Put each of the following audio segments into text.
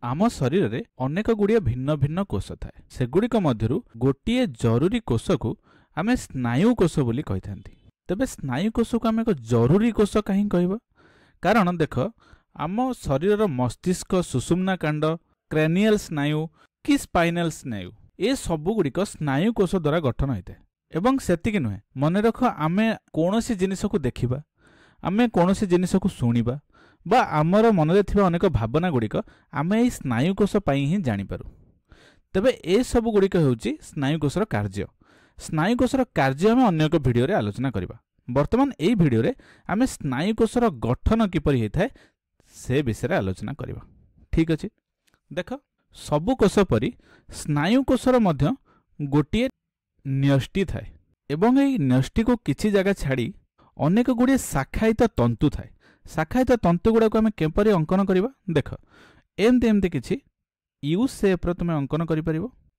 आम शरीर में अनेक गुड़िया भिन्न भिन्न कोष थाए सेगुड़िक मध्यरु गोटिए जरूरी कोष को आम स्नायु कोष बोली कही था। तेबे स्नायु कोष को आम एक जरूरी कोष कहीं कहबा कारण देख आम शरीर मस्तिष्क सुषुम्ना कांड क्रेनियल स्नायु कि स्पाइनल स्नायु ए सबुगुड़िक स्नायु कोष द्वारा गठन होता है एवं सेतिकी नुहे मन रख आम कौन सी जिनिस को देखा आम कौन सी जिनिस को शुणा बा आमर मन में अनेक भावना गुड़िक आम यही स्नायुकोष ही जापर। तेबे ए सब गुड़िक होउची स्नायुकोषर कार्य। स्नायुकोषर कार्य आम अन्य एक भिडियो आलोचना करबा। वर्तमान एई भिडियो रे आम स्नायुकोषर गठन किपरि होता है से विषय आलोचना करबा। ठीक अछि, देख सबु कोष परि स्नायुकोषर मध्य गोटिए न्यष्टि थाए एवं एई न्यष्टि को किछि जगह छाड़ी अनेक गुड़िए शाखायित तंतु थाए। शाखायित तंतु गुड़ा को आम केपरि अंकन करबा देख एमती एमती किछि यू शेप तुम अंकन कर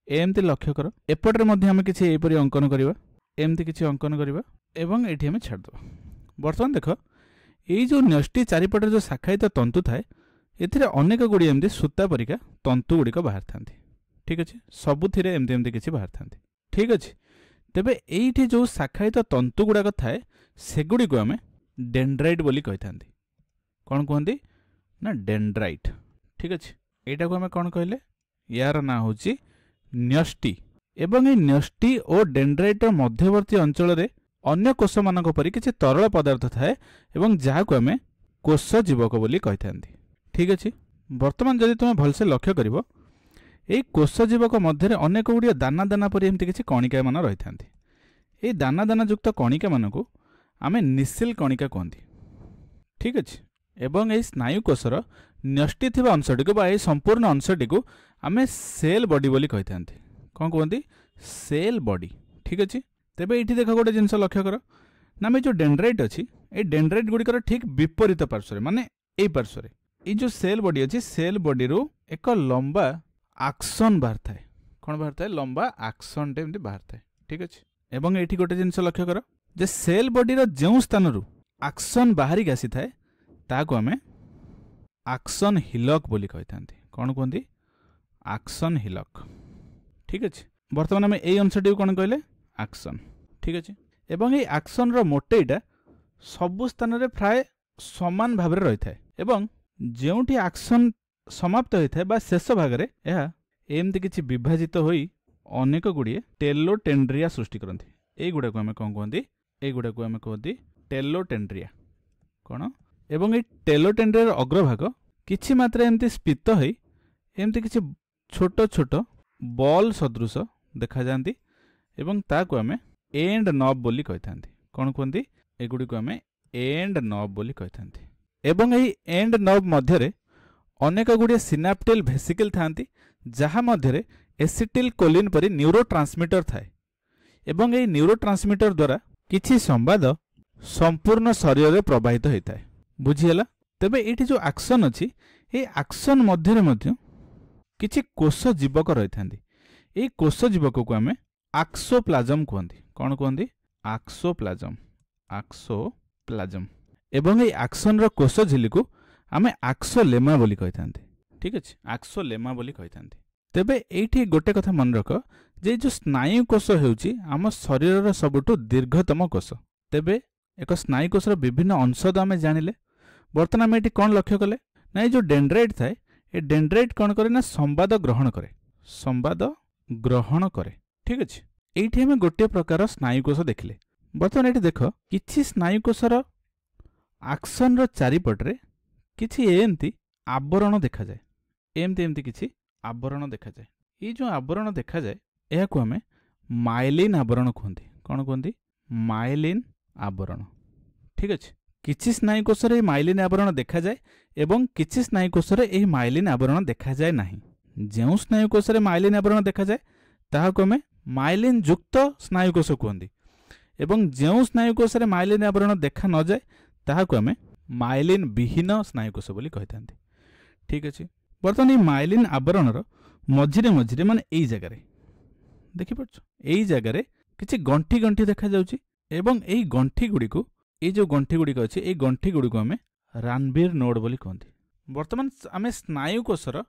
एमती लक्ष्य कर एपटे आम किछि एपरि अंकन करबा एमती किछि अंकन करबा एवं एठी आम छाड़दबा। वर्तमान देख ये जो न्यष्टि चारिपटे जो शाखायित तंतु थाए एथिरे अनेक गुड़िए एमती सूता परिका तंतु गुड़िक बाहर थांती। ठीक अछि, सबुथिरे एमती एमती किछि बाहर थांती। ठीक अछि, तेबे एइठी जो शाखायित तंतु गुड़ाक थाए सेगुड़ी को आम डेंड्राइट बोली कही था। कौन कहते ना डेंड्राइट। ठीक अच्छे, यहाँ को आम कौन कहले यार ना हूँ न्यष्टि एवं ये न्यष्टि और डेंड्राइट मध्यवर्ती अंचल रे अन्य कोष मान परि किछि तरल पदार्थ थाए एवं जहाँ को आम कोष जीवक बोली कही था। ठीक अच्छे, वर्तमान जदि तुम भलसे लक्ष्य कर कोष जीवक मध्य अनेक गुड़िया दाना दाना परि एमती किछि कणिका मान रही था। ये दाना दाना युक्त कणिका मान को आम निसिल कणिका कहती। ठीक अच्छे, एवं ये स्नायुकोषर न्यष्टि थिबा अंशटी को बा संपूर्ण अंशटी को आम सेल बॉडी बोली कही था। कौन कहते सेल बॉडी। ठीक अच्छे, तेबे ये देख गोटे जिनस लक्ष्य कर ना जो डेंड्राइट अच्छी ये डेंड्राइट गुड़िकर ठीक विपरीत पार्श्व माने यही पार्श्व ये जो सेल बॉडी अच्छी सेल बॉडी रू एक लंबा आक्सन बाहर थाए। कौन बाहर थाए लंबा आक्सन टे बाहर थाए। ठीक अच्छे, एवं ये गोटे जिनस लक्ष्य कर जे सेल बॉडीर जो स्थान रू आक्सन बाहरिक आसी थाए ताको आमे आक्सन हिलक बोली कही था। कौन कहते आक्सन हिलक। ठीक अच्छे, बर्तमान आम यही अंशटी कौन कहले आक्सन। ठीक अच्छे, एवं ये आक्सन रो मोटेटा सबु स्थान रे प्राय समान भाव में रही थाए एवं जोठी आक्सन समाप्त होता है बा शेष भाग में यह एमती किछि विभाजित होई अनेक गुड़िए टेलोटेंड्रिया सृष्टि करती। एगुड़ा को आम कौन कहते एगुड़ा को आम कहती टेलोटेंड्रिया। कौन एवं ये टेलोटेंड्रिया अग्रभाग किछि मात्रा एमती स्फीत होई एमती किछि छोट छोट बॉल सदृश देखा जाती एवं ताको आम एंड नब बोली कही था। कौन कहते एगुड़ी को आम एंड नब बोली कही था। एवं यही एंड नब मध्य अनेक गुड़िए सिनाप्टिल भेसिकल थांती जहाँ मध्य एसिटिल कोलिन परी न्यूरोट्रांसमिटर थाए एवं यही न्यूरोट्रांसमिटर द्वारा किछि संवाद संपूर्ण शरीर में प्रवाहित होता है। बुझीगला। तेबे ये जो आक्सन अच्छी ये आक्सन मध्य किछि कोष जीवक रही था। ये कोष जीवक को आम आक्सोप्लाजम कहती। कौन कहती आक्सोप्लाजम। आक्सोप्लाजम एवं ये आक्सन रो कोष झिल्ली को आम आक्सोलेमा बोली कही था। ठीक अच्छे, आक्सोलेमा बोली कही था। तेबे एठी गोटे कथा मन रख जे जो स्नायु कोष होउची आम शरीर सबुठु दीर्घतम कोष। तेबे एक स्नायु कोषर विभिन्न अंश तो आम जानिले। बर्तमान आम एठी कौन लक्ष्य कले ना ये जो डेंड्राइट थाए ये डेंड्राइट कौन करे ना संवाद ग्रहण करे। संवाद ग्रहण करे। ठीक अच्छे, एठी आम गोटे प्रकार स्नायु कोष देखले। बर्तमान एठी देख किछि स्नायु कोषर आक्सन रो चारिपटरे किछि एमती आवरण देखा जाए। एमती एमती किछि आवरण देखा जाए। ये जो आवरण देखा जाए यह को आम माइलिन आवरण कहते। कौन कहते माइलिन आवरण। ठीक अच्छे, किछि स्नायु कोषर ये माइलिन आवरण देखा जाए एवं किछि स्नायु कोषर ये माइलिन आवरण देखा जाए नहीं। जो स्नायु कोषर माइलिन आवरण देखा जाए ताहाको आम माइलिन युक्त स्नायु कोष कहते एवं जो स्नायु कोषर माइलिन आवरण देखा न जाए ताहाको आम माइलिन विहीन स्नायु कोष बोली कही था। ठीक अच्छे, बर्तमान ये माइलिन आवरण मझिरे मझिरे माने एई जगह देखि पड़छ एई जगह किछि गंठी गंठी देखा जाउची एवं एई गंठी गुडी को ए जो गंठी गुडी को अछि ए गंठी गुडी को हमें रानबीर नोड बोली कहते। बर्तमान आमे स्नायु कोषर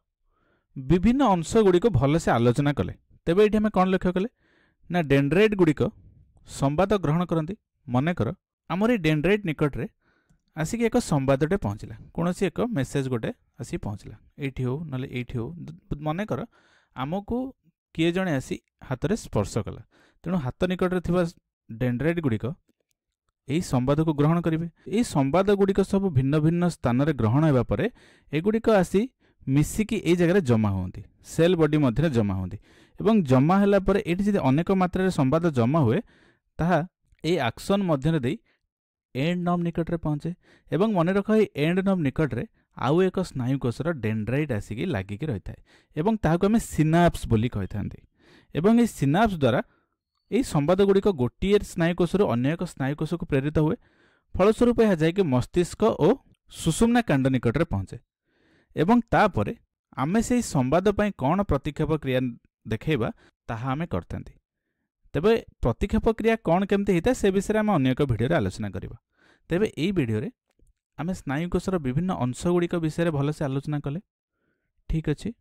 विभिन्न अंश गुड़िक भलसे आलोचना कले तेबे ये आम कौन लक्ष्य कले ना डेंड्राइट गुड़िक संवाद ग्रहण करती। मनकर आमर ये डेंड्राइट निकट में आसिक एक संवादटे पहुँचला कौन एक मेसेज गोटे आसी पहुँचला ये हो ना हो मनकर आमको किए जड़े आसी हाथ में स्पर्श कला तेणु हाथ निकट में थी डेंड्राइट गुड़िक यही संवाद को ग्रहण करेंगे। यही संवाद गुड़िक सब भिन्न भिन्न स्थान में ग्रहण होगापर एगुड़िक आसी मिसिकी ए जगह जमा होती सेल बॉडी मध्य जमा होती एवं जमा होला परे एठी जदि अनेक मात्रा रे संवाद जमा हुए ताहा ए एक्शन मध्य दे एंड नर्व निकट रे पहुँचे एवं मन रख एंड नर्व निकट रे आउ एक स्नायुकोशर डेंड्राइट आसिक लागिक रही है एवं ताहाको आमे सिनाप्स बोली कहि थांती एवं ए सिनाप्स द्वारा यही संवाद गुड़िक गोटे स्नायुकोशर अन्य एक स्नायुकोश को प्रेरित हुए फलस्वरूप यह जाए मस्तिष्क और सुषुम्ना कांड निकट में पहुँचे एवं तापरे आमे से संवाद पर कौन प्रतिक्षेप क्रिया देखा ताहा आमे करते तेबे प्रतिक्षेप क्रिया कौन केमती होता है से विषय में अन्य एक भिडियो आलोचना करवा। तेबे यही भिडियो आमे स्नायुकोशर विभिन्न अंश गुड़िक विषय भलसे आलोचना कले। ठीक अच्छे।